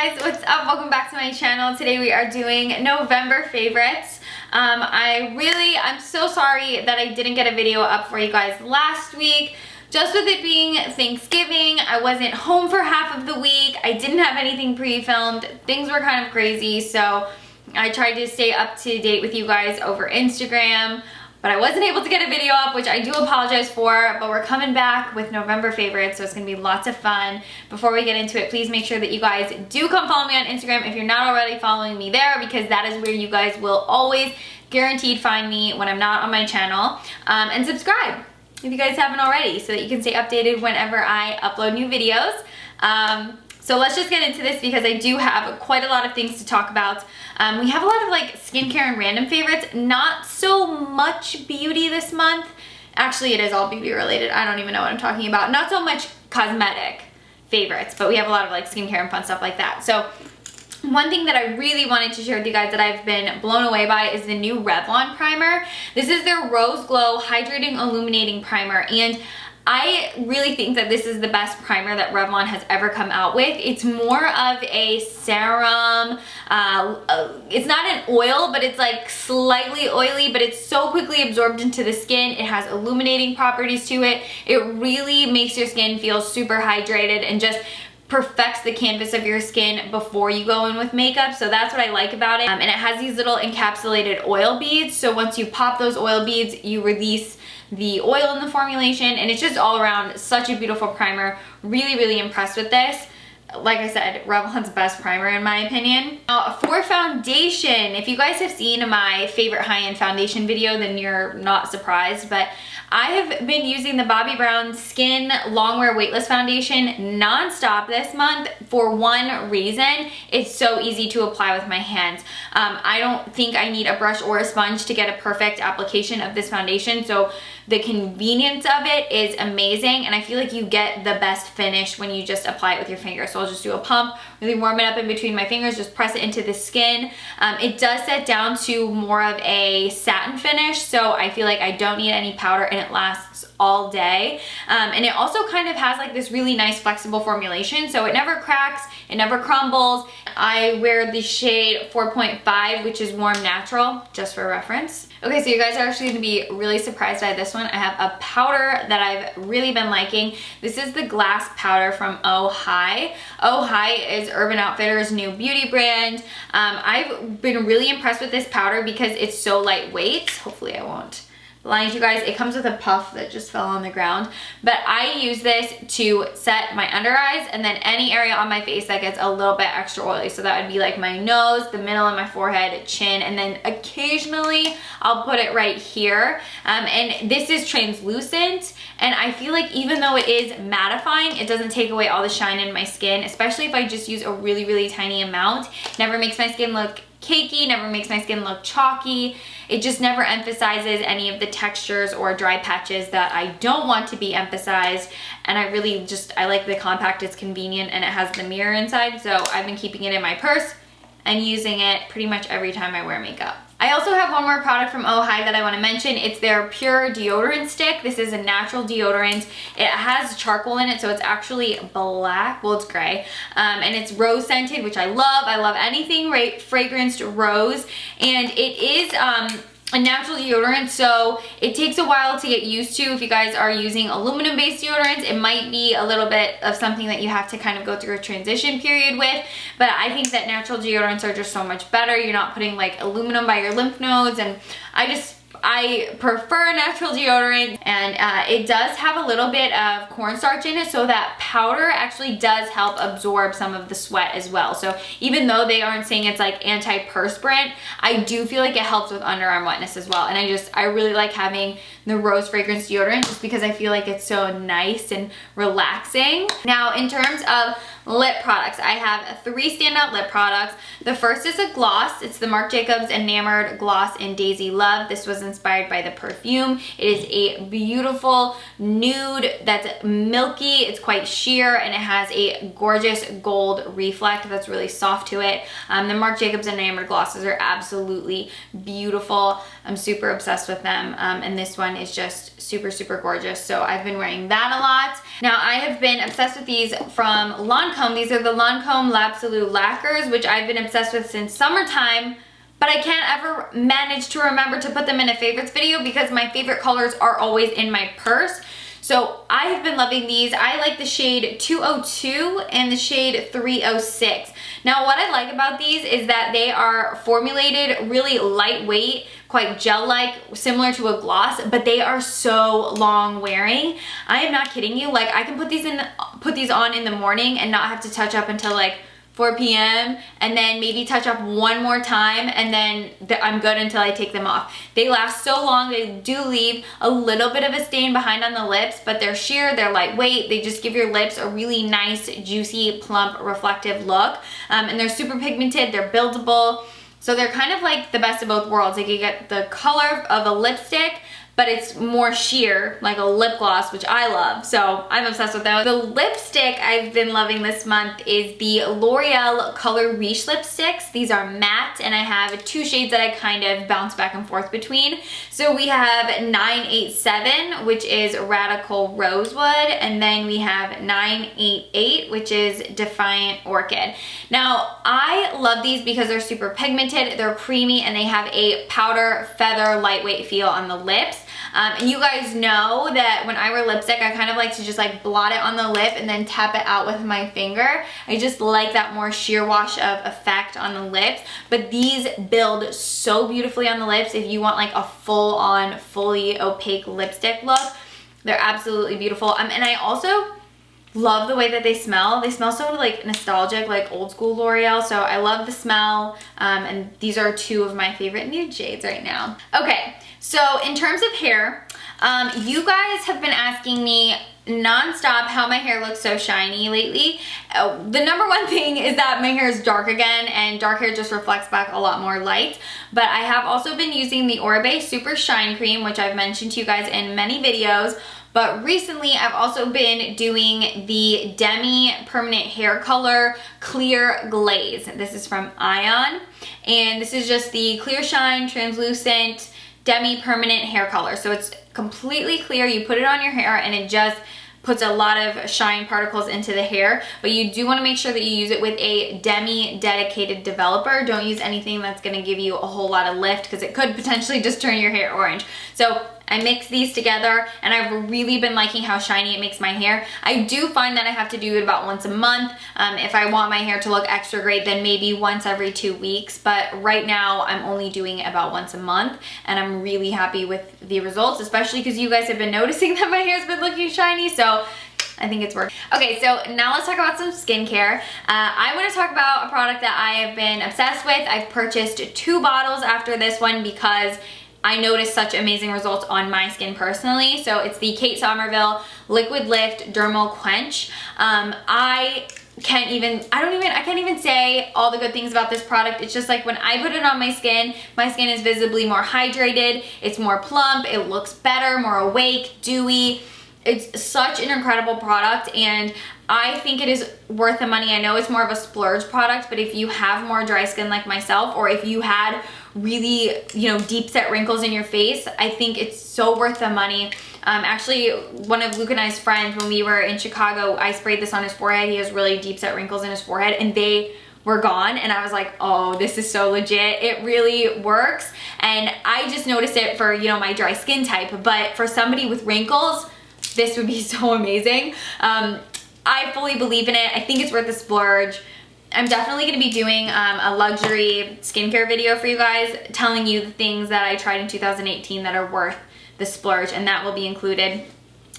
guys, what's up? Welcome back to my channel. Today we are doing November favorites. I'm so sorry that I didn't get a video up for you guys last week. Just with it being Thanksgiving, I wasn't home for half of the week. I didn't have anything pre-filmed. Things were kind of crazy, so I tried to stay up to date with you guys over Instagram. But I wasn't able to get a video up, which I do apologize for, but we're coming back with November favorites, so it's gonna be lots of fun. Before we get into it, please make sure that you guys do come follow me on Instagram if you're not already following me there, because that is where you guys will always guaranteed find me when I'm not on my channel. And subscribe if you guys haven't already, so that you can stay updated whenever I upload new videos. So let's just get into this because I do have quite a lot of things to talk about. We have a lot of like skincare and random favorites, not so much beauty this month. Actually, it is all beauty related. I don't even know what I'm talking about. Not so much cosmetic favorites, but we have a lot of like skincare and fun stuff like that. So one thing that I really wanted to share with you guys that I've been blown away by is the new Revlon Primer. This is their Rose Glow Hydrating Illuminating Primer, and I really think that this is the best primer that Revlon has ever come out with. It's more of a serum. It's not an oil, but it's like slightly oily, but it's so quickly absorbed into the skin. It has illuminating properties to it. It really makes your skin feel super hydrated and just perfects the canvas of your skin before you go in with makeup. So that's what I like about it. And it has these little encapsulated oil beads. So once you pop those oil beads, you release the oil in the formulation, and it's just all around such a beautiful primer. Really impressed with this. Like I said, Revlon's best primer in my opinion. Now for foundation, if you guys have seen my favorite high-end foundation video, then you're not surprised, but I have been using the Bobbi Brown Skin Longwear Weightless Foundation non-stop this month for one reason. It's so easy to apply with my hands. I don't think I need a brush or a sponge to get a perfect application of this foundation, so the convenience of it is amazing, and I feel like you get the best finish when you just apply it with your fingers. So I'll just do a pump, really warm it up in between my fingers, just press it into the skin. It does set down to more of a satin finish, so I feel like I don't need any powder, and it lasts all day. And it also kind of has like this really nice flexible formulation, so it never cracks, it never crumbles. I wear the shade 4.5, which is Warm Natural, just for reference. Okay, so you guys are actually gonna be really surprised by this one. I have a powder that I've really been liking. This is the glass powder from Oh Hi. Oh Hi is Urban Outfitters' new beauty brand. I've been really impressed with this powder because it's so lightweight. Hopefully I won't lie to you guys. It comes with a puff that just fell on the ground, but I use this to set my under eyes and then any area on my face that gets a little bit extra oily. So that would be like my nose, the middle of my forehead, chin, and then occasionally I'll put it right here. And this is translucent, and I feel like even though it is mattifying, it doesn't take away all the shine in my skin, especially if I just use a really tiny amount. It never makes my skin look cakey, never makes my skin look chalky. It just never emphasizes any of the textures or dry patches that I don't want to be emphasized. And I like the compact, it's convenient, and it has the mirror inside. So I've been keeping it in my purse and using it pretty much every time I wear makeup. I also have one more product from Oh Hi that I want to mention. It's their Pure Deodorant Stick. This is a natural deodorant. It has charcoal in it, so it's actually black. Well, it's gray. And it's rose scented, which I love. I love anything fragranced rose. And it is a natural deodorant, so it takes a while to get used to. If you guys are using aluminum based deodorants, it might be a little bit of something that you have to kind of go through a transition period with, but I think that natural deodorants are just so much better. You're not putting like aluminum by your lymph nodes, and I prefer natural deodorant, and it does have a little bit of cornstarch in it, so that powder actually does help absorb some of the sweat as well. So even though they aren't saying it's like antiperspirant, I do feel like it helps with underarm wetness as well. And I really like having the rose fragrance deodorant just because I feel like it's so nice and relaxing. Now in terms of lip products, I have 3 standout lip products. The first is a gloss. It's the Marc Jacobs Enamored Gloss in Daisy Love. This was inspired by the perfume. It is a beautiful nude that's milky. It's quite sheer, and it has a gorgeous gold reflect that's really soft to it. The Marc Jacobs Enamored glosses are absolutely beautiful. I'm super obsessed with them, and this one is just super gorgeous. So I've been wearing that a lot. Now, I have been obsessed with these from Lancome. These are the Lancome L'Absolu Lacquers, which I've been obsessed with since summertime, but I can't ever manage to remember to put them in a favorites video because my favorite colors are always in my purse. So I have been loving these. I like the shade 202 and the shade 306. Now, what I like about these is that they are formulated really lightweight, quite gel-like, similar to a gloss, but they are so long wearing. I am not kidding you. Like, I can put these on in the morning and not have to touch up until like 4 p.m. and then maybe touch up one more time, and then I'm good until I take them off. They last so long. They do leave a little bit of a stain behind on the lips, but they're sheer, they're lightweight. They just give your lips a really nice, juicy, plump, reflective look. And they're super pigmented, they're buildable. So they're kind of like the best of both worlds. Like, you get the color of a lipstick, but it's more sheer, like a lip gloss, which I love. So I'm obsessed with those. The lipstick I've been loving this month is the L'Oreal Color Riche lipsticks. These are matte, and I have 2 shades that I kind of bounce back and forth between. So we have 987, which is Radical Rosewood, and then we have 988, which is Defiant Orchid. Now, I love these because they're super pigmented, they're creamy, and they have a powder feather lightweight feel on the lips. And you guys know that when I wear lipstick, I kind of like to just like blot it on the lip and then tap it out with my finger. I just like that more sheer wash of effect on the lips. But these build so beautifully on the lips if you want like a full-on, fully opaque lipstick look. They're absolutely beautiful. And I also love the way that they smell. They smell so like nostalgic, like old school L'Oreal. So I love the smell. And these are 2 of my favorite nude shades right now. Okay. So in terms of hair, you guys have been asking me nonstop how my hair looks so shiny lately. The number one thing is that my hair is dark again, and dark hair just reflects back a lot more light. But I have also been using the Oribe Super Shine Cream, which I've mentioned to you guys in many videos. But recently, I've also been doing the Demi Permanent Hair Color Clear Glaze. This is from Ion, and this is just the Clear Shine Translucent Demi Permanent Hair Color. So it's completely clear. You put it on your hair and it just puts a lot of shine particles into the hair, but you do want to make sure that you use it with a Demi dedicated developer. Don't use anything that's going to give you a whole lot of lift, because it could potentially just turn your hair orange. So I mix these together, and I've really been liking how shiny it makes my hair. I do find that I have to do it about once a month. If I want my hair to look extra great, then maybe once every 2 weeks. But right now, I'm only doing it about once a month, and I'm really happy with the results, especially because you guys have been noticing that my hair's been looking shiny. So I think it's working. Okay, so now let's talk about some skincare. I want to talk about a product that I have been obsessed with. I've purchased 2 bottles after this one because I noticed such amazing results on my skin personally. So it's the Kate Somerville Liquid Lift Dermal Quench. I can't even say all the good things about this product. It's just like when I put it on my skin is visibly more hydrated, it's more plump, it looks better, more awake, dewy. It's such an incredible product, and I think it is worth the money. I know it's more of a splurge product, but if you have more dry skin like myself, or if you had really, deep set wrinkles in your face, I think it's so worth the money. Actually, one of Luke and I's friends, when we were in Chicago, I sprayed this on his forehead. He has really deep set wrinkles in his forehead, and they were gone, and I was like, oh, this is so legit. It really works. And I just noticed it for, my dry skin type, but for somebody with wrinkles, this would be so amazing. I fully believe in it. I think it's worth the splurge. I'm definitely going to be doing a luxury skincare video for you guys, telling you the things that I tried in 2018 that are worth the splurge, and that will be included.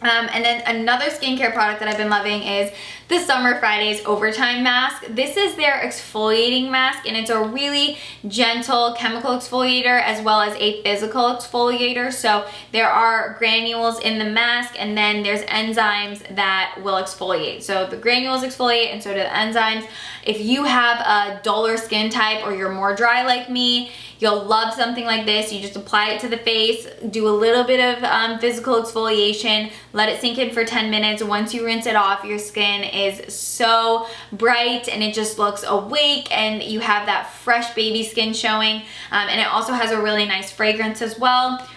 And then another skincare product that I've been loving is the Summer Fridays Overtime Mask. This is their exfoliating mask, and it's a really gentle chemical exfoliator as well as a physical exfoliator. So there are granules in the mask, and then there's enzymes that will exfoliate. So the granules exfoliate, and so do the enzymes. If you have a duller skin type, or you're more dry like me, you'll love something like this. You just apply it to the face, do a little bit of physical exfoliation, let it sink in for 10 minutes. Once you rinse it off, your skin is so bright and it just looks awake, and you have that fresh baby skin showing. And it also has a really nice fragrance as well.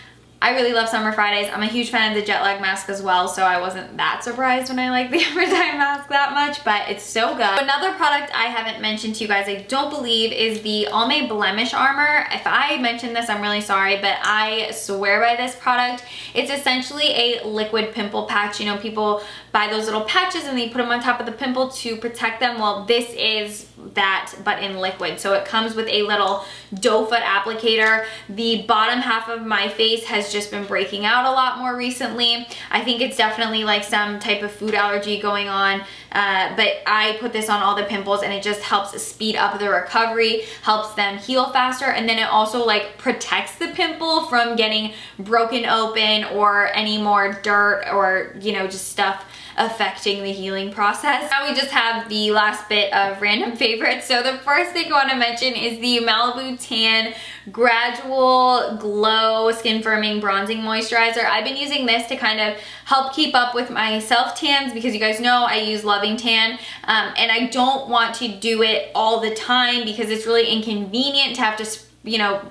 I really love Summer Fridays. I'm a huge fan of the jet lag mask as well, so I wasn't that surprised when I like the Everytime mask that much, but it's so good. Another product I haven't mentioned to you guys, I don't believe, is the Almay Blemish Armour. If I mentioned this, I'm really sorry, but I swear by this product. It's essentially a liquid pimple patch. You know, people buy those little patches and they put them on top of the pimple to protect them. Well, this is that, but in liquid. So it comes with a little doe foot applicator. The bottom half of my face has just been breaking out a lot more recently. I think it's definitely like some type of food allergy going on, but I put this on all the pimples and it just helps speed up the recovery, helps them heal faster, and then it also like protects the pimple from getting broken open or any more dirt or, you know, just stuff affecting the healing process. Now we just have the last bit of random favorites. So the first thing I want to mention is the Malibu Tan Gradual Glow Skin Firming Bronzing Moisturizer. I've been using this to kind of help keep up with my self tans because you guys know I use Loving Tan, and I don't want to do it all the time because it's really inconvenient to have to, you know,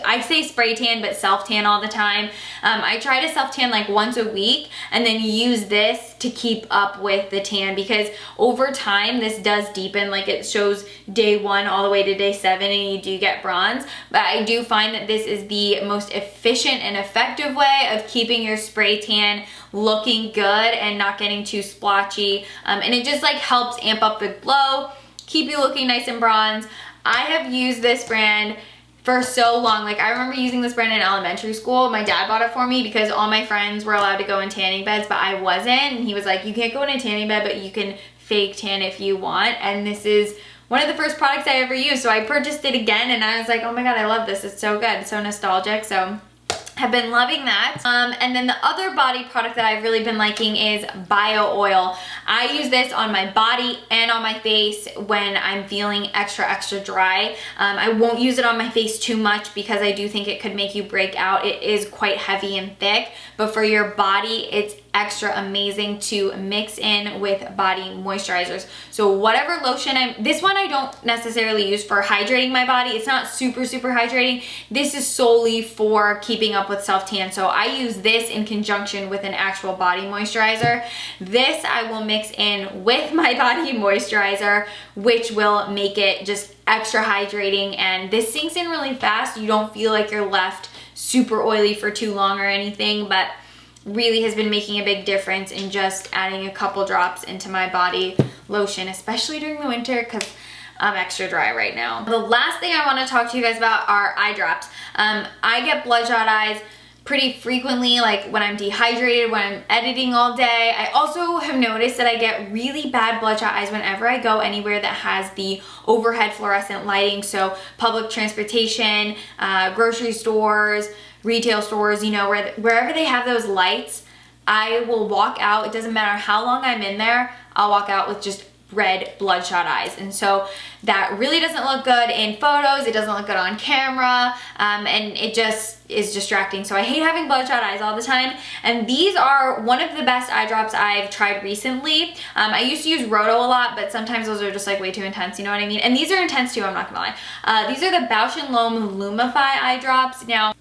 I say spray tan, but self tan all the time. I try to self tan like once a week and then use this to keep up with the tan because over time this does deepen, like it shows day 1 all the way to day 7 and you do get bronze. But I do find that this is the most efficient and effective way of keeping your spray tan looking good and not getting too splotchy. And it just like helps amp up the glow, keep you looking nice and bronze. I have used this brand for so long. Like I remember using this brand in elementary school. My dad bought it for me because all my friends were allowed to go in tanning beds, but I wasn't. And he was like, you can't go in a tanning bed, but you can fake tan if you want. And this is one of the first products I ever used. So I purchased it again and I was like, oh my God, I love this. It's so good. It's so nostalgic. So I've been loving that. And then the other body product that I've really been liking is Bio Oil. I use this on my body and on my face when I'm feeling extra dry. I won't use it on my face too much because I do think it could make you break out. It is quite heavy and thick, but for your body, it's extra amazing to mix in with body moisturizers. So whatever lotion this one I don't necessarily use for hydrating my body. It's not super hydrating. This is solely for keeping up with self tan. So I use this in conjunction with an actual body moisturizer. This I will mix in with my body moisturizer, which will make it just extra hydrating, and this sinks in really fast. You don't feel like you're left super oily for too long or anything, but really has been making a big difference in just adding a couple drops into my body lotion, especially during the winter because I'm extra dry right now. The last thing I want to talk to you guys about are eye drops. I get bloodshot eyes pretty frequently, like when I'm dehydrated, when I'm editing all day. I also have noticed that I get really bad bloodshot eyes whenever I go anywhere that has the overhead fluorescent lighting. So public transportation, grocery stores, retail stores, you know, wherever they have those lights, I will walk out. It doesn't matter how long I'm in there, I'll walk out with just red bloodshot eyes. And so that really doesn't look good in photos. It doesn't look good on camera, and it just is distracting. So I hate having bloodshot eyes all the time. And these are one of the best eye drops I've tried recently. I used to use Roto a lot, but sometimes those are just like way too intense, you know what I mean? And these are intense too, I'm not gonna lie. These are the Bausch & Lomb Lumify eye drops. Now,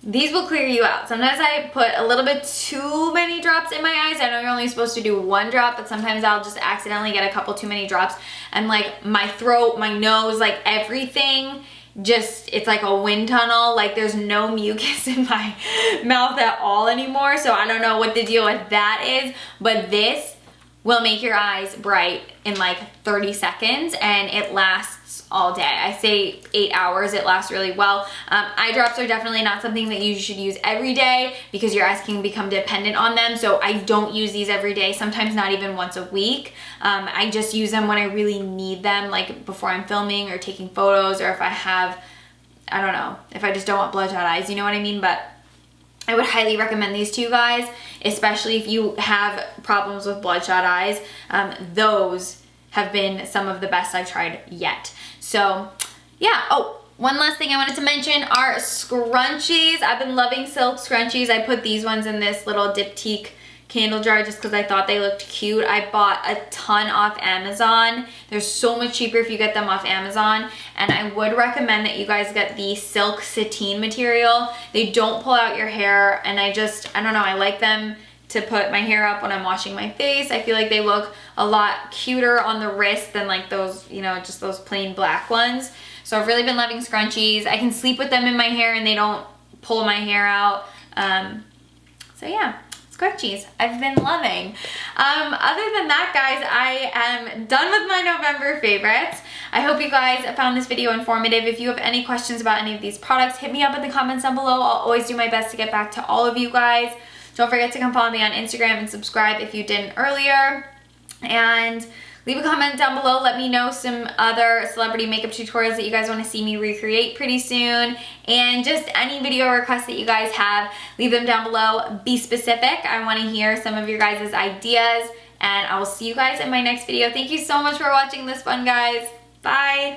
these will clear you out. Sometimes I put a little bit too many drops in my eyes. I know you're only supposed to do 1 drop, but sometimes I'll just accidentally get a couple too many drops. And like my throat, my nose, like everything, just, it's like a wind tunnel. Like there's no mucus in my mouth at all anymore. So I don't know what the deal with that is, but this will make your eyes bright in like 30 seconds and it lasts all day. I say 8 hours, it lasts really well. Eye drops are definitely not something that you should use every day because your eyes can become dependent on them. So I don't use these every day, sometimes not even once a week. I just use them when I really need them, like before I'm filming or taking photos, or if I have, I don't know, if I just don't want bloodshot eyes, you know what I mean? But I would highly recommend these to you guys, especially if you have problems with bloodshot eyes. Those have been some of the best I've tried yet. So yeah, oh, one last thing I wanted to mention are scrunchies. I've been loving silk scrunchies. I put these ones in this little diptyque candle jar just because I thought they looked cute. I bought a ton off Amazon. They're so much cheaper if you get them off Amazon, and I would recommend that you guys get the silk sateen material. They don't pull out your hair, and I don't know, I like them to put my hair up when I'm washing my face. I feel like they look a lot cuter on the wrist than like those, you know, just those plain black ones. So I've really been loving scrunchies. I can sleep with them in my hair and they don't pull my hair out. So yeah, scrunchies I've been loving. Other than that, guys, I am done with my November favorites. I hope you guys found this video informative. If you have any questions about any of these products, hit me up in the comments down below. I'll always do my best to get back to all of you guys. Don't forget to come follow me on Instagram and subscribe if you didn't earlier. And leave a comment down below. Let me know some other celebrity makeup tutorials that you guys want to see me recreate pretty soon. And just any video requests that you guys have, leave them down below. Be specific. I want to hear some of your guys' ideas. And I will see you guys in my next video. Thank you so much for watching this one, guys. Bye.